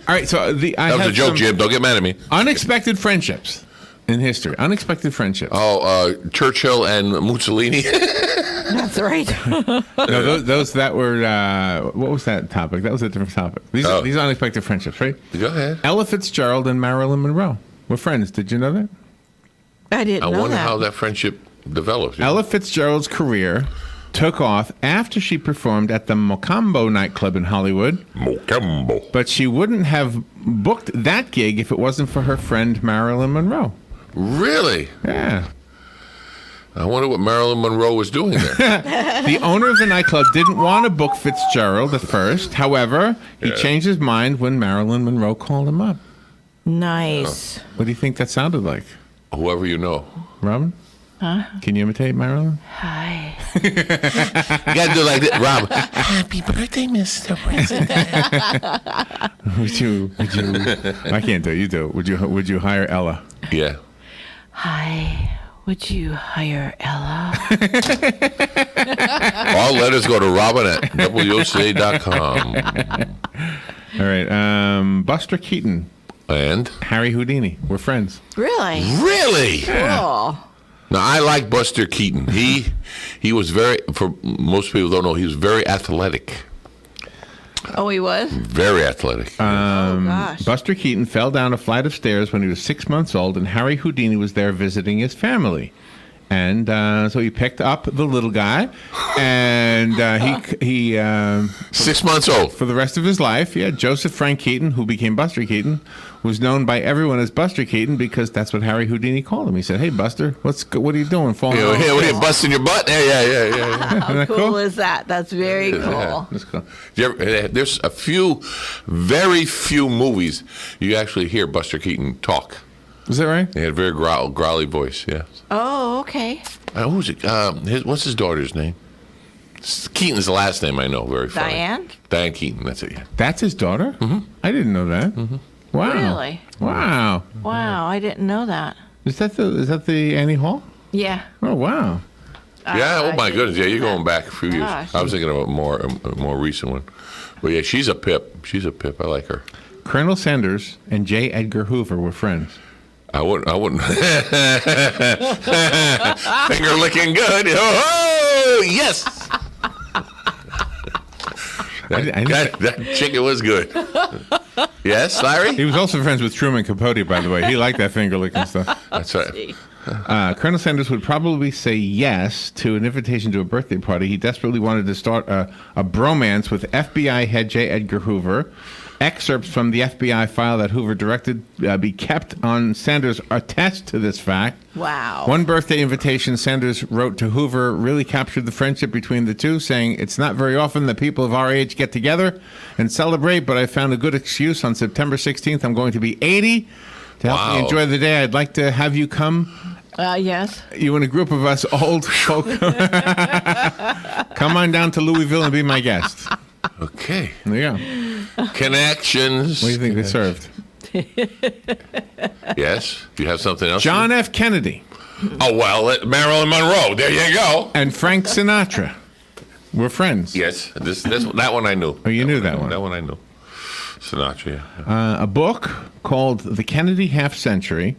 right, so That was a joke, Jim. Don't get mad at me. Unexpected friendships in history. Unexpected friendships. Oh, Churchill and Mussolini. That's right. No, those that were what was that topic? That was a different topic. These are unexpected friendships, right? Go ahead. Ella Fitzgerald and Marilyn Monroe were friends. Did you know that? I didn't know that. I wonder how that friendship developed. Ella Fitzgerald's career took off after she performed at the Mocambo nightclub in Hollywood. Mocambo. But she wouldn't have booked that gig if it wasn't for her friend Marilyn Monroe. Really? Yeah. I wonder what Marilyn Monroe was doing there. The owner of the nightclub didn't want to book Fitzgerald at first. However, he changed his mind when Marilyn Monroe called him up. Nice. What do you think that sounded like? Whoever you know. Robin? Huh? Can you imitate Marilyn? Hi. You got to do like this, Rob. Happy birthday, Mr. President. Would you? I can't do it. You do it. Would you hire Ella? Yeah. Hi. Would you hire Ella? All letters go to Robin at WOCA.com. All right. Buster Keaton, And? Harry Houdini. We're friends. Really? Really? Cool. Now, I like Buster Keaton. He was very, for most people don't know, he was very athletic. Oh, he was? Very athletic. Oh, gosh. Buster Keaton fell down a flight of stairs when he was 6 months old, and Harry Houdini was there visiting his family. And so he picked up the little guy, and he 6 months old. for the rest of his life, Joseph Frank Keaton, who became Buster Keaton, was known by everyone as Buster Keaton because that's what Harry Houdini called him. He said, "Hey, Buster, what are you doing? Falling off?" What are you busting your butt? Yeah. How cool is that? That's very cool. That's cool. There's very few movies you actually hear Buster Keaton talk. Is that right? He had a very growly voice, yeah. Oh, okay. Who's it? What's his daughter's name? Keaton's the last name I know. Very funny. Diane? Diane Keaton, that's it, yeah. That's his daughter? Mm-hmm. I didn't know that. Mm-hmm. Wow. Really? Wow. Wow, I didn't know that. Is that the Annie Hall? Yeah. Oh, wow. Yeah, oh my I goodness, yeah, you're didn't know going back a few years. Gosh. I was thinking of a more recent one. But yeah, she's a pip. She's a pip. I like her. Colonel Sanders and J. Edgar Hoover were friends. I wouldn't. Finger licking good. Oh, yes. That chicken was good. Yes, Larry? He was also friends with Truman Capote, by the way. He liked that finger licking stuff. That's right. Colonel Sanders would probably say yes to an invitation to a birthday party. He desperately wanted to start a bromance with FBI head J. Edgar Hoover. Excerpts from the FBI file that Hoover directed be kept on Sanders attest to this fact. Wow. One birthday invitation Sanders wrote to Hoover really captured the friendship between the two, saying, "It's not very often that people of our age get together and celebrate, but I found a good excuse. On September 16th, I'm going to be 80. To help me enjoy the day, I'd like to have you come." Yes. You and a group of us old folk. Come on down to Louisville and be my guest. Okay. There you go. Connections. What do you think they served? Yes. Do you have something else? John F. Kennedy. Oh, well, Marilyn Monroe. There you go. And Frank Sinatra were friends. Yes. That one I knew. Oh, you knew that one. That one I knew. Sinatra, yeah. A book called The Kennedy Half Century,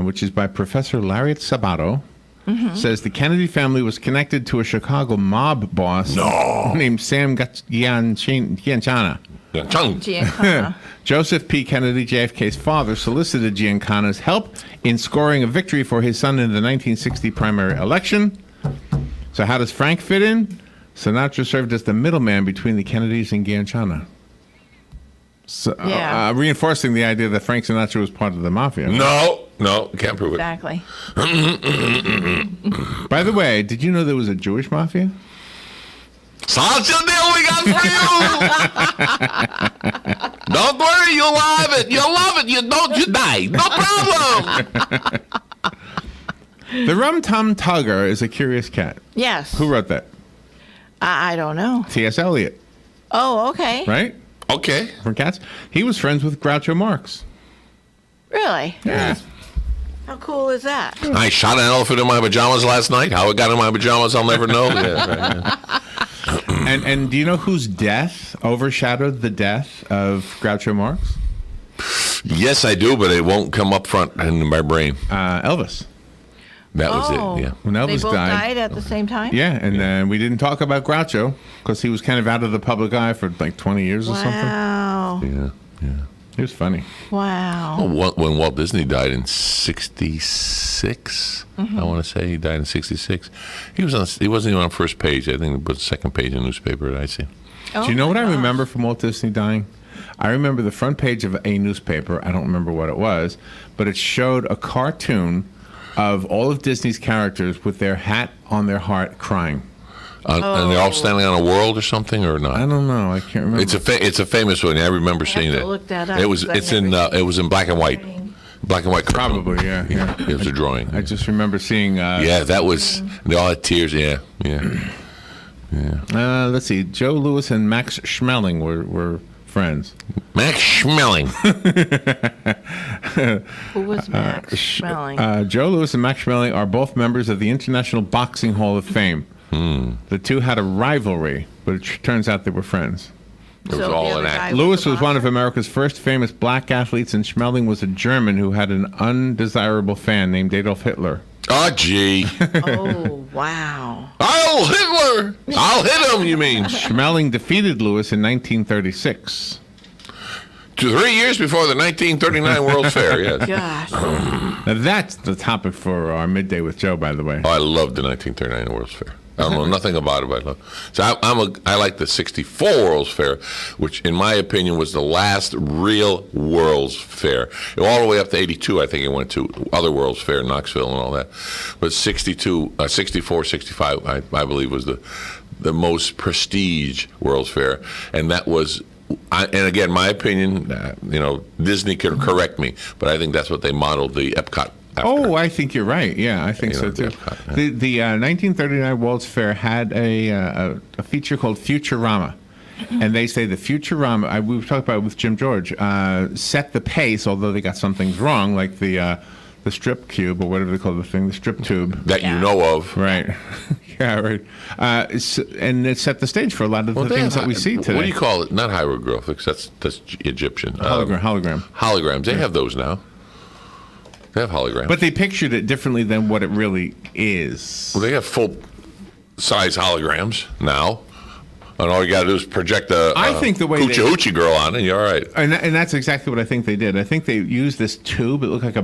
which is by Professor Lariat Sabato, says the Kennedy family was connected to a Chicago mob boss named Sam Giancana. Giancana. Joseph P. Kennedy, JFK's father, solicited Giancana's help in scoring a victory for his son in the 1960 primary election. So how does Frank fit in? Sinatra served as the middleman between the Kennedys and Giancana. So, reinforcing the idea that Frank Sinatra was part of the mafia. No, can't prove it. Exactly. By the way, did you know there was a Jewish mafia? Such a deal we got for you. Don't worry, you'll love it. You'll love it. You die. No problem. The Rum Tum Tugger is a curious cat. Yes. Who wrote that? I don't know. T.S. Eliot. Oh, okay. Right? Okay. From cats. He was friends with Groucho Marx. Really? Yeah. How cool is that? I shot an elephant in my pajamas last night. How it got in my pajamas, I'll never know. Yeah, right, yeah. And do you know whose death overshadowed the death of Groucho Marx? Yes, I do, but it won't come up front in my brain. Elvis. That was Oh. it, yeah. When They Elvis both died. died at the same time? Yeah, and then we didn't talk about Groucho because he was kind of out of the public eye for like 20 years or something. Wow. Yeah, yeah. He was funny. Wow. When Walt Disney died in '66, I want to say he died in '66. He wasn't even on first page. I think it was second page in the newspaper that I see. Oh Do you know what my I gosh. remember from Walt Disney dying? I remember the front page of a newspaper. I don't remember what it was, but it showed a cartoon of all of Disney's characters with their hat on their heart crying. And they're all standing on a world or something, or I not? don't know. I can't remember. It's a famous one. I remember have seeing to it. look that up, It was 'cause I've it's in never it was in black and white, cartoon. Probably, yeah. It was a drawing. I just remember seeing. Yeah, that was. They all had tears. Yeah. Let's see. Joe Louis and Max Schmeling were friends. Max Schmeling. Who was Max Schmeling? Joe Louis and Max Schmeling are both members of the International Boxing Hall of Fame. The two had a rivalry, but it turns out they were friends. It was So all the an other act. guy Lewis was one of a America's first famous black athletes, and Schmeling was a German who had an undesirable fan named Adolf Hitler. Oh, gee. boxer. Oh, wow. I'll Hitler. I'll hit him. You mean? Schmeling defeated Lewis in 1936. 3 years before the 1939 World's Fair. Yes. Gosh. Now that's the topic for our midday with Joe, by the way. Oh, I loved the 1939 World's Fair. I don't know nothing about it, but I love. So I like the '64 World's Fair, which, in my opinion, was the last real World's Fair. All the way up to '82, I think it went to other World's Fair, Knoxville and all that. But 64, 65, I believe, was the most prestige World's Fair, and that was. And again, my opinion, Disney can correct me, but I think that's what they modeled the Epcot after. Oh, I think you're right. Yeah, I think You so know, too. Epcot, The 1939 World's Fair had a feature called Futurama. And they say the Futurama, we've talked about it with Jim George, set the pace, although they got some things wrong, like the strip cube, or whatever they call the thing, the strip tube. that you know of. Right. Yeah, right. And it set the stage for a lot of the they things have that we see today. What do you call it? Not hieroglyphics. That's Egyptian. Hologram. Holograms. They have those now. They have holograms. But they pictured it differently than what it really is. Well, they have full-size holograms now. And all you got to do is project a I think the way they- Hoochie Hoochie girl on, and you're all right. And that's exactly what I think they did. I think they used this tube. It looked like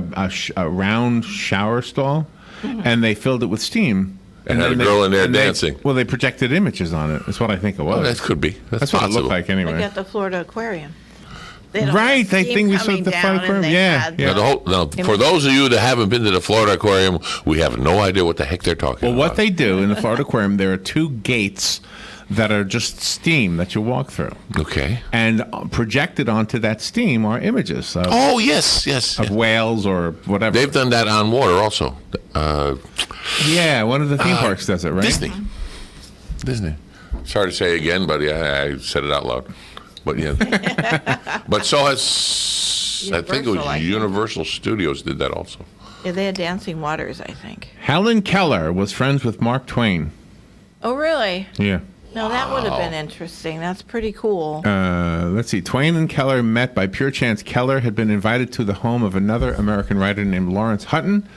a round shower stall, and they filled it with steam. And had then a girl in there and they- dancing. Well, they projected images on it. That's what I think it was. Oh, that could be. That's possible. what it looked like Like anyway. at the Florida Aquarium. They don't Right, have they steam think we saw coming the down, Florida and Aquarium. they Yeah, had yeah. Now, for those of you that haven't been to the Florida Aquarium, we have no idea what the heck they're talking Well, about. what they do in the Florida Aquarium, there are two gates that are just steam that you walk through, Okay. and projected onto that steam are images of, Oh, yes. of whales or whatever. They've done that on water also. Yeah, one of the theme parks does it, right? Disney. Sorry to say again, but yeah, I said it out loud. But yeah. But so has, I think it Universal, was I think. Universal Studios did that also. Yeah, they had Dancing Waters, I think. Helen Keller was friends with Mark Twain. Oh, really? Yeah. No, that would have been interesting. That's pretty cool. Let's see. Twain and Keller met by pure chance. Keller had been invited to the home of another American writer named Lawrence Hutton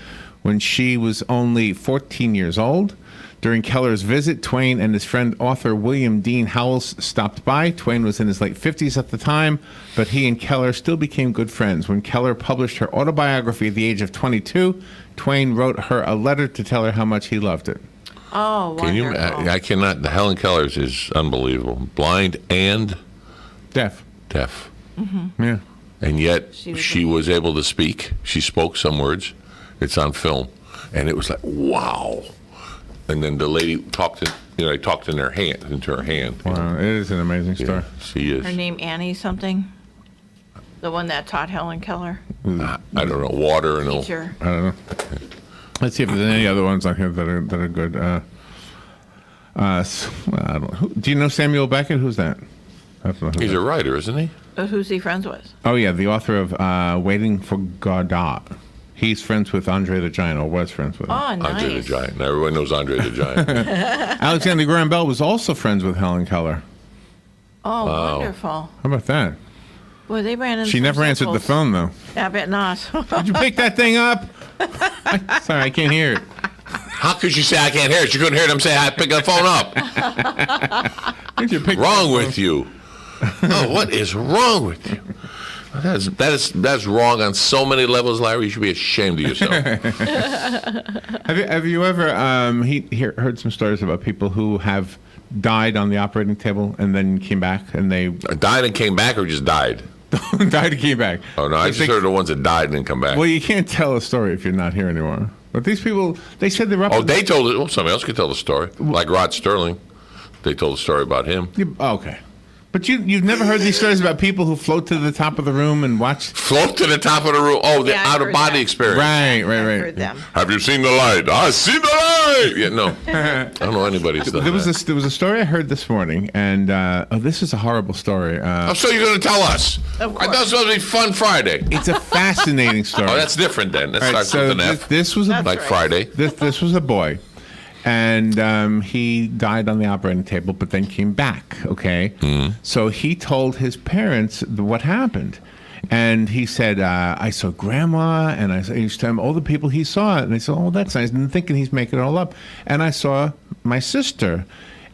when she was only 14 years old. During Keller's visit, Twain and his friend author William Dean Howells stopped by. Twain was in his late 50s at the time, but he and Keller still became good friends. When Keller published her autobiography at the age of 22, Twain wrote her a letter to tell her how much he loved it. Oh, Can you? wonderful. I cannot. The Helen Keller's is unbelievable. Blind and Deaf. deaf. Yeah. And yet She was she was able to speak. She spoke some words. It's on film, and it was like wow. And then the lady talked I talked in her hand into her hand. Wow. It is an amazing story. Yeah, she is. Her name Annie something? The one that taught Helen Keller? I don't know. Water and all. Teacher. I don't know. Let's see if there's any other ones on here that are good. I don't know. Do you know Samuel Beckett? Who's that? I don't know who He's that- a writer, isn't he? Who's he friends with? Oh yeah, the author of Waiting for Godot. He's friends with Andre the Giant, or was friends with him. Oh, nice. Andre the Giant. Now everyone knows Andre the Giant. Alexander Graham Bell was also friends with Helen Keller. Oh, wonderful. How about that? Well, they ran into She some never answered the circles. phone, though. I bet not. Did you pick that thing up? Sorry, I can't hear it. How could you say I can't hear it? You couldn't hear them say I pick the phone up. Did you pick Wrong with you? Oh, what is wrong with you? That's wrong on so many levels, Larry. You should be ashamed of yourself. Have you ever heard some stories about people who have died on the operating table and then came back and they Died and came back, or just died? died and came back? Oh no, I Like just they- heard the ones that died and then come back. Well, you can't tell a story if you're not here anymore. But these people, they said they're up. Oh, they told it. Well, somebody else could tell the story. Like Rod Sterling, they told the story about him. Okay. But you've never heard these stories about people who float to the top of the room and watch. Float to the top of the room. Oh, the Yeah, I've out of heard body that. experience. Right. Heard them. Have you seen the light? I see the light. Yeah, no, I don't know anybody's done There was that. there was a story I heard this morning, and this is a horrible story. Oh, so you're going to tell us? Of I thought it was supposed to be Fun Friday. It's a fascinating story. Oh, that's different then. That All right, starts so with an F, this was a, That's like right. Friday. this was a boy, and he died on the operating table, but then came back. Okay, so he told his parents what happened, and he said, "I saw Grandma, and he used to tell him all the people he saw, and they said, oh, that's nice," and thinking he's making it all up, and I saw my sister,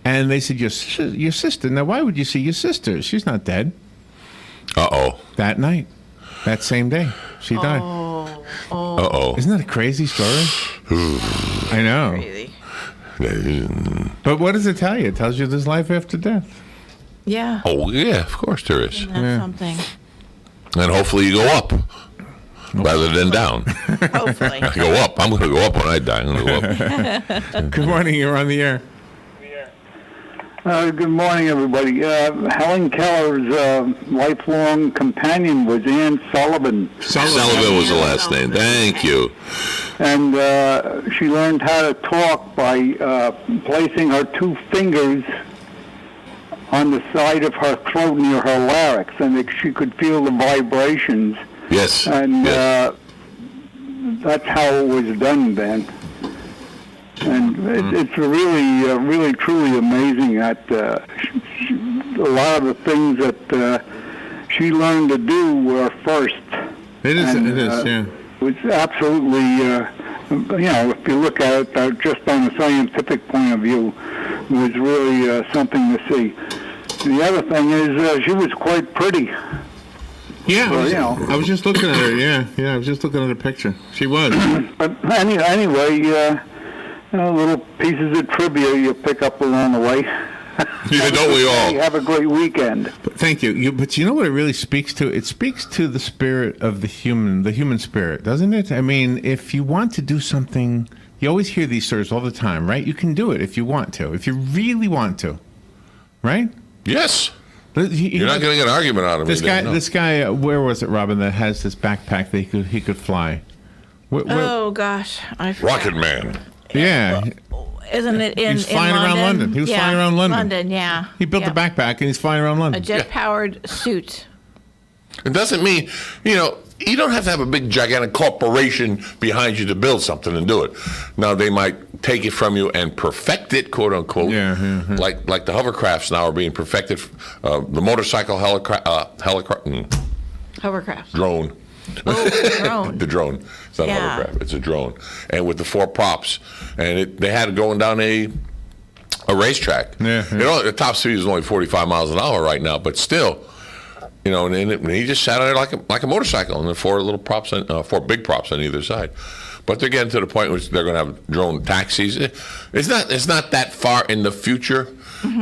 and they said, your sister. Now, why would you see your sister? She's not dead. Uh-oh. That night, that same day, she died. Uh-oh. Isn't that a crazy story? I know. Really? But what does it tell you? It tells you there's life after death. Yeah. Oh, yeah, of course there is. That's something. And hopefully you go up rather than down. Hopefully. Go up. I'm going to go up when I die. I'm going to go up. Good morning. You're on the air. Good morning, everybody. Helen Keller's lifelong companion was Ann Sullivan, Sullivan was the last name. Thank you. and she learned how to talk by placing her two fingers on the side of her throat near her larynx, and she could feel the vibrations, Yes. and yes. that's how it was done then. And it's really, really, truly amazing that a lot of the things that she learned to do were first. It is. And, It is. Yeah. It was absolutely, if you look at it just on a scientific point of view, it was really something to see. The other thing is she was quite pretty. Yeah. Well, I was just looking at her. Yeah. Yeah. I was just looking at her picture. She was. But anyway, little pieces of trivia you pick up along the way. Yeah, don't we all? Have a great weekend. Thank you. But you know what it really speaks to? It speaks to the spirit of the human spirit, doesn't it? I mean, if you want to do something, you always hear these stories all the time, right? You can do it if you want to, if you really want to, right? Yes. You're not going to get an argument out of me. This guy, then, no. this guy, where was it, Robin? That has this backpack that he could fly. Where- Oh, gosh. I forgot. Rocket Man. yeah, Isn't it in He's flying around London. He was Yeah, flying around London. London, yeah. he built Yeah. a backpack and he's flying around A London. jet-powered suit. It doesn't mean, you don't have to have a big, gigantic corporation behind you to build something and do it. Now, they might take it from you and perfect it, quote unquote. Yeah. Like the hovercrafts now are being perfected. The motorcycle Hovercraft. drone. Oh, drone. The drone. It's not a Yeah. hovercraft. It's a drone. And with the 4 props. And they had it going down a racetrack. Yeah. The top speed is only 45 miles an hour right now, but still, and he just sat on there like a motorcycle, and the 4 little props, 4 big props on either side. But they're getting to the point where they're going to have drone taxis. It's not that far in the future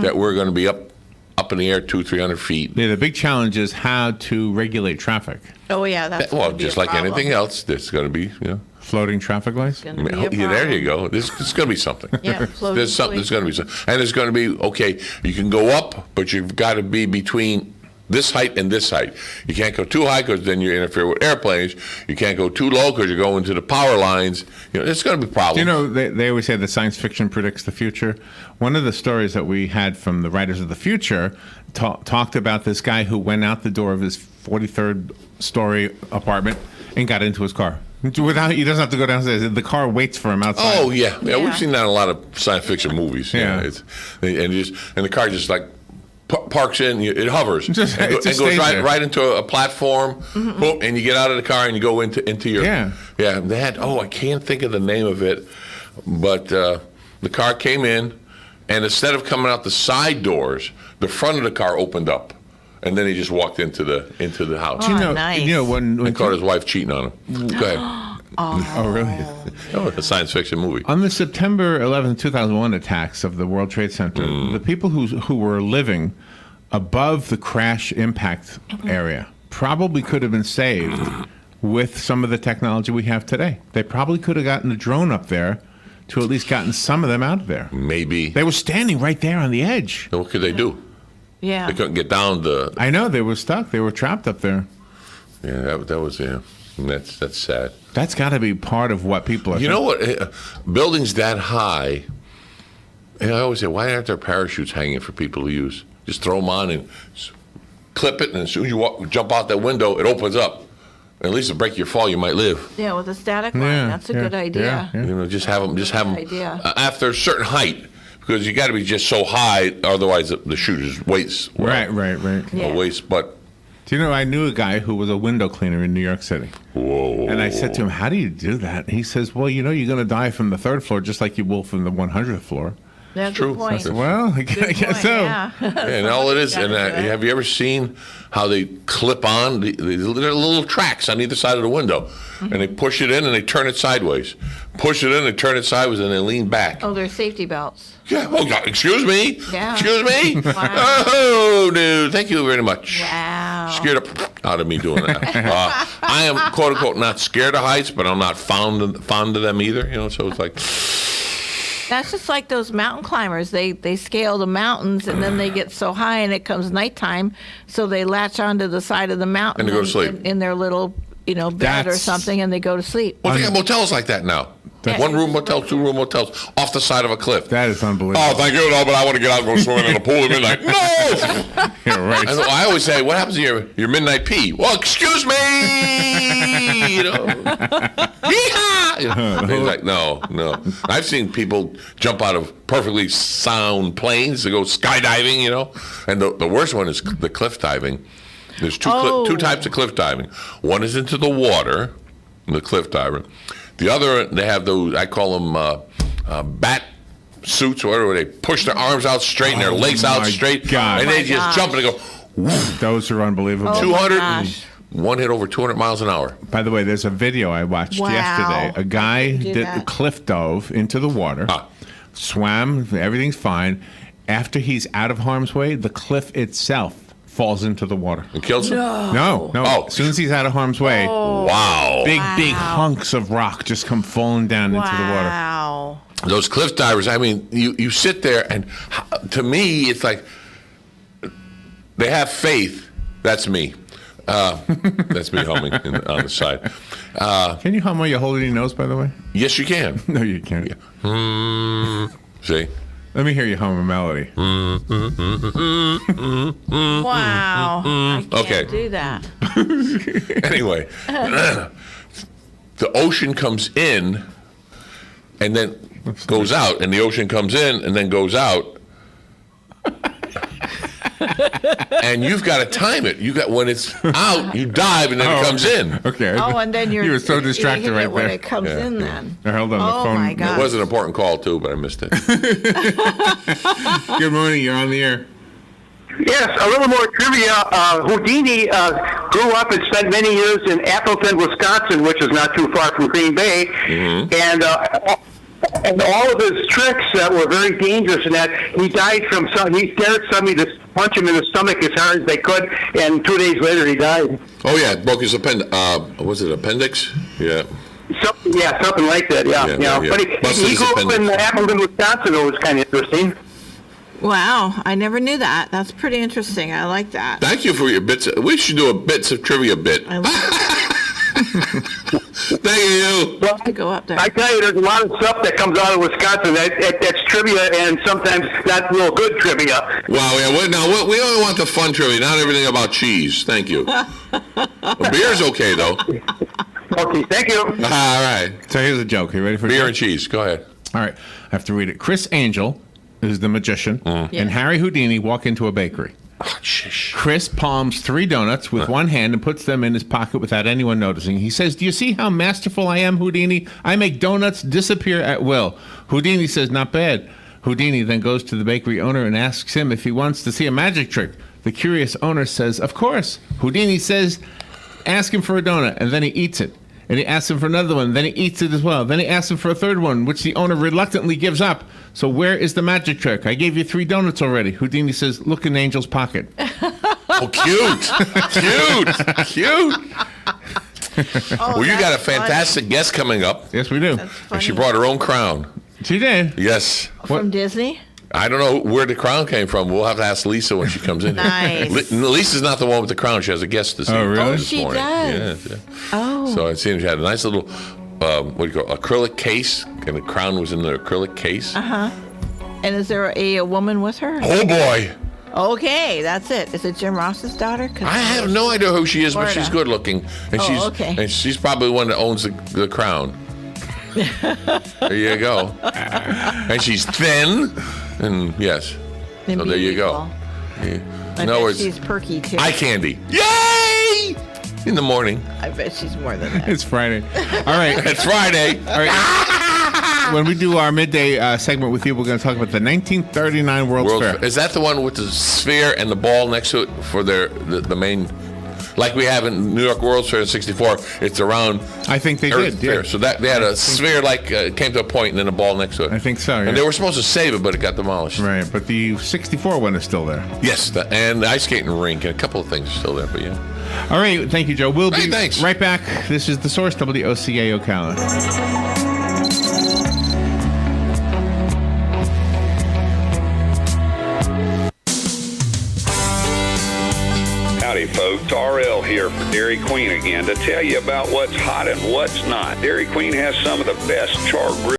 that we're going to be up in the air 200-300 feet. Yeah, the big challenge is how to regulate traffic. Oh, yeah, that's Well, gonna be a just like problem. anything else, there's going to be, Floating traffic lights. Gonna be a Yeah, there you problem. go. It's going to be something. Yeah, floating There's something. police. There's going to be something, and it's going to be okay. You can go up, but you've got to be between this height and this height. You can't go too high because then you interfere with airplanes. You can't go too low because you're going to the power lines. It's going to be problems. They always say that science fiction predicts the future. One of the stories that we had from the writers of the future talked about this guy who went out the door of his 43rd story apartment and got into his car. Without, he doesn't have to go downstairs. The car waits for him outside. Oh yeah, Yeah. we've seen that in a lot of science fiction movies. Yeah. And the car just like parks in, it hovers, Just- and, it just goes stays right there. right into a platform, boom, and you get out of the car and you go into your Yeah. They had I can't think of the name of it, but the car came in, and instead of coming out the side doors, the front of the car opened up, and then he just walked into the house. Oh, nice. You know when And caught his wife cheating on him. Go ahead. oh really? Oh, a science fiction movie. On the September 11, 2001 attacks of the World Trade Center, the people who were living above the crash impact area probably could have been saved with some of the technology we have today. They probably could have gotten a drone up there to at least gotten some of them out of there. Maybe. They were standing right there on the edge. What could they do? Yeah. They couldn't get down the. I know, they were stuck. They were trapped up there. Yeah, that was that's sad. That's got to be part of what people are You know what? Buildings that high. And I always say, why aren't there parachutes hanging for people to use? Just throw them on and clip it, and as soon as you jump out that window, it opens up. At least to break your fall, you might live. Yeah, with a static line. Yeah, That's a yeah, good idea. yeah. You know, just have them. idea. After a certain height, because you got to be just so high, otherwise the shooter's weights. Right. Yeah. Waist, but Do you know, I knew a guy who was a window cleaner in New York City. whoa. And I said to him, how do you do that? He says, well, you know, you're going to die from the third floor just like you will from the 100th floor. That's True. a good point. That's Well, I Good guess point, so. Yeah. And all it is, and Gotta do it. have you ever seen how they clip on the little tracks on either side of the window, and they push it in and they turn it sideways, push it in, they turn it sideways, and they lean back. Oh, they're safety belts. Yeah. Oh, God, excuse me. Yeah. Excuse me. Wow. Oh, no. Thank you very much. Wow. Scared up out of me doing that. I am quote unquote not scared of heights, but I'm not fond of them either. You know, so it's like. That's just like those mountain climbers. They scale the mountains and then they get so high and it comes nighttime, so they latch onto the side of the mountain And they go to sleep. in their little bed or That's- something, and they go to sleep. Well, they got motels like that now. Yeah. One room motels, 2 room motels, off the side of a cliff. That is unbelievable. Oh, thank you, no, but I want to get out and go swimming in the pool at midnight. No! Yeah, right. I always say, what happens to your midnight pee? Well, excuse me! You know? Yeehaw! You know? He's like, no. I've seen people jump out of perfectly sound planes to go skydiving, you know? And the worst one is the cliff diving. There's two types of cliff diving. One is into the water, the cliff diver. The other, they have those, I call them bat suits, or whatever. They push their arms out straight and their legs out my straight. God. And Oh they my just gosh. jump and they go, Those are unbelievable. Oh. 200, gosh. one hit over 200 miles an hour. By the way, there's a video I watched Wow. yesterday. A guy Do did that. cliff dove into the water, swam, everything's fine. After he's out of harm's way, the cliff itself falls into the water. It kills them? No. Oh. As soon as he's out of harm's way, Wow. big hunks of rock just come falling down into the water. Wow. Those cliff divers, I mean, you sit there, and to me, it's like they have faith. That's me. That's me humming on the side. Can you hum while you're holding your nose, by the way? Yes, you can. No, you can't. See? Let me hear you hum a melody. Wow. I can't Okay. do that. Anyway, the ocean comes in and then goes out, and the ocean comes in and then goes out. And you've got to time it. You got when it's out, you dive, and then it comes in. Okay. Oh, and then You were so distracted hitting right it when there. it comes Yeah. in then. I held on the Oh, phone. my It God. was an important call, too, but I missed it. Good morning. You're on the air. Yes, a little more trivia. Houdini grew up and spent many years in Appleton, Wisconsin, which is not too far from Green Bay. And all of his tricks that were very dangerous, and that he died from he dared somebody to punch him in the stomach as hard as they could, and 2 days later he died. Oh, yeah, broke his was it appendix? Yeah. Something like that. Yeah. Yeah. But Busted he his grew up appendix. in Appleton, Wisconsin. It was kind of interesting. Wow. I never knew that. That's pretty interesting. I like that. Thank you for your bits. We should do a bits of trivia bit. I like Thank you. Well, to go up there. I tell you, there's a lot of stuff that comes out of Wisconsin that's trivia, and sometimes not real good trivia. Wow, yeah. We only want the fun trivia, not everything about cheese. Thank you. Beer's okay though. Okay, thank you. All right. So here's a joke. You ready for a Beer joke? and cheese. Go ahead. All right. I have to read it. Chris Angel is the magician, Mm. Yeah. and Harry Houdini walk into a bakery. Oh, shish. Chris palms 3 donuts with one hand and puts them in his pocket without anyone noticing. He says, "Do you see how masterful I am, Houdini? I make donuts disappear at will." Houdini says, "Not bad." Houdini then goes to the bakery owner and asks him if he wants to see a magic trick. The curious owner says, "Of course." Houdini says, "Ask him for a donut," and then he eats it. And he asks him for another one, then he eats it as well. Then he asks him for a third one, which the owner reluctantly gives up. "So where is the magic trick? I gave you 3 donuts already." Houdini says, "Look in Angel's pocket." Oh, cute. Cute. Well, you got a fantastic guest coming up. Yes, we do. And she brought her own crown. She did. Yes. From Disney. I don't know where the crown came from. We'll have to ask Lisa when she comes in. Nice. Lisa's not the one with the crown. She has a guest this evening. really? Oh, this she morning. does. Yeah. Oh. So it seems she had a nice little, what do you call it, acrylic case, and the crown was in the acrylic case. And is there a woman with her? Oh, boy. Okay, that's it. Is it Jim Ross's daughter? 'Cause I have no idea who she is, but Florida. she's good looking. And Oh, okay. And she's probably the one that owns the crown. There you go. And she's thin. And yes. And So there you go. beautiful. Yeah. I In other bet words, she's perky too. eye candy. Yay! In the morning. I bet she's more than that. It's Friday. All right. It's Friday. All right. When we do our midday segment with you, we're going to talk about the 1939 World's World Fair. Is that the one with the sphere and the ball next to it for the main? Like we have in New York World's Fair in '64, it's around. I think they Earth did. Yeah. Fair. So that they had a sphere came to a point and then a ball next to it. I think so, yeah. And they were supposed to save it, but it got demolished. Right, but the 64 one is still there. Yes, and the ice skating rink and a couple of things are still there. But yeah. All right, thank you, Joe. We'll be Hey, thanks. right back. This is The Source, WOCA Ocala. Howdy, folks. RL here for Dairy Queen again to tell you about what's hot and what's not. Dairy Queen has some of the best charred